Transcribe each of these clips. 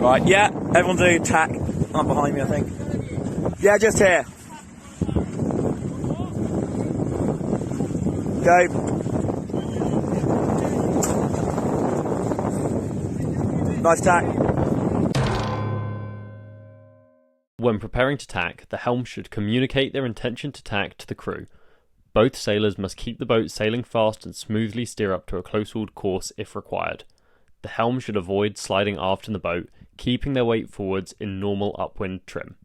Right, yeah, everyone do tack. I'm behind me, I think. Yeah, just here. Go. Nice tack. When preparing to tack, the helm should communicate their intention to tack to the crew. Both sailors must keep the boat sailing fast and smoothly steer up to a close-hauled course if required. The helm should avoid sliding aft in the boat, keeping their weight forwards in normal upwind trim.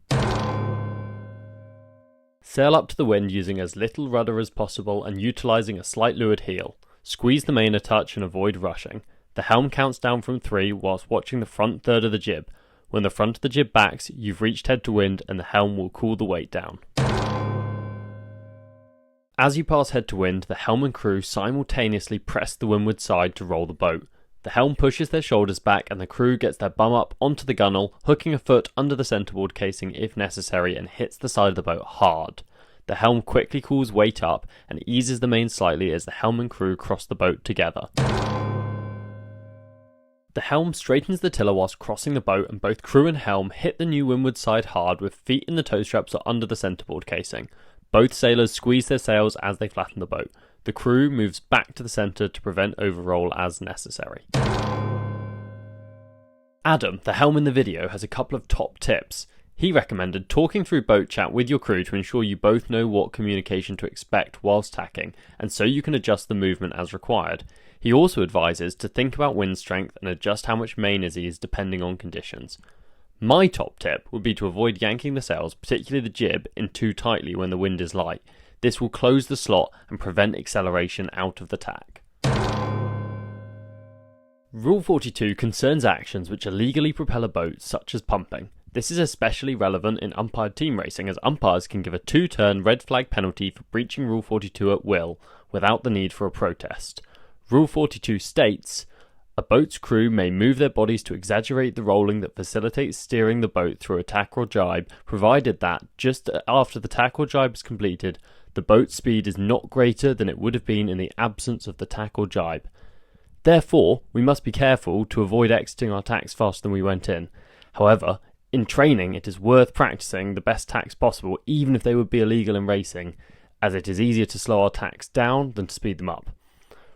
Sail up to the wind using as little rudder as possible and utilising a slight leeward heel. Squeeze the main a touch and avoid rushing. The helm counts down from 3 whilst watching the front third of the jib. When the front of the jib backs, you've reached head to wind and the helm will cool the weight down. As you pass head to wind, the helm and crew simultaneously press the windward side to roll the boat. The helm pushes their shoulders back and the crew gets their bum up onto the gunwale, hooking a foot under the centreboard casing if necessary and hits the side of the boat hard. The helm quickly cools weight up and eases the main slightly as the helm and crew cross the boat together. The helm straightens the tiller whilst crossing the boat and both crew and helm hit the new windward side hard with feet in the tow straps or under the centreboard casing. Both sailors squeeze their sails as they flatten the boat. The crew moves back to the centre to prevent overroll as necessary. Adam, the helm in the video, has a couple of top tips. He recommended talking through boat chat with your crew to ensure you both know what communication to expect whilst tacking, and so you can adjust the movement as required. He also advises to think about wind strength and adjust how much main is eased depending on conditions. My top tip would be to avoid yanking the sails, particularly the jib, in too tightly when the wind is light. This will close the slot and prevent acceleration out of the tack. Rule 42 concerns actions which illegally propel a boat, such as pumping. This is especially relevant in umpired team racing, as umpires can give a 2-turn red flag penalty for breaching Rule 42 at will, without the need for a protest. Rule 42 states, a boat's crew may move their bodies to exaggerate the rolling that facilitates steering the boat through a tack or jibe, provided that, just after the tack or jibe is completed, the boat's speed is not greater than it would have been in the absence of the tack or jibe. Therefore, we must be careful to avoid exiting our tacks faster than we went in. However, in training it is worth practicing the best tacks possible, even if they would be illegal in racing, as it is easier to slow our tacks down than to speed them up.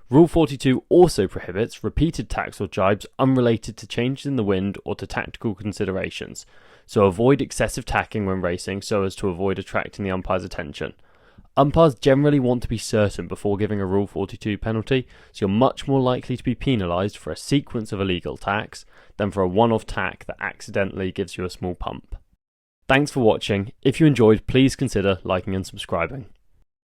Rule 42 also prohibits repeated tacks or jibes unrelated to changes in the wind or to tactical considerations, so avoid excessive tacking when racing so as to avoid attracting the umpire's attention. Umpires generally want to be certain before giving a Rule 42 penalty, so you're much more likely to be penalised for a sequence of illegal tacks than for a one-off tack that accidentally gives you a small pump. Thanks for watching. If you enjoyed, please consider liking and subscribing.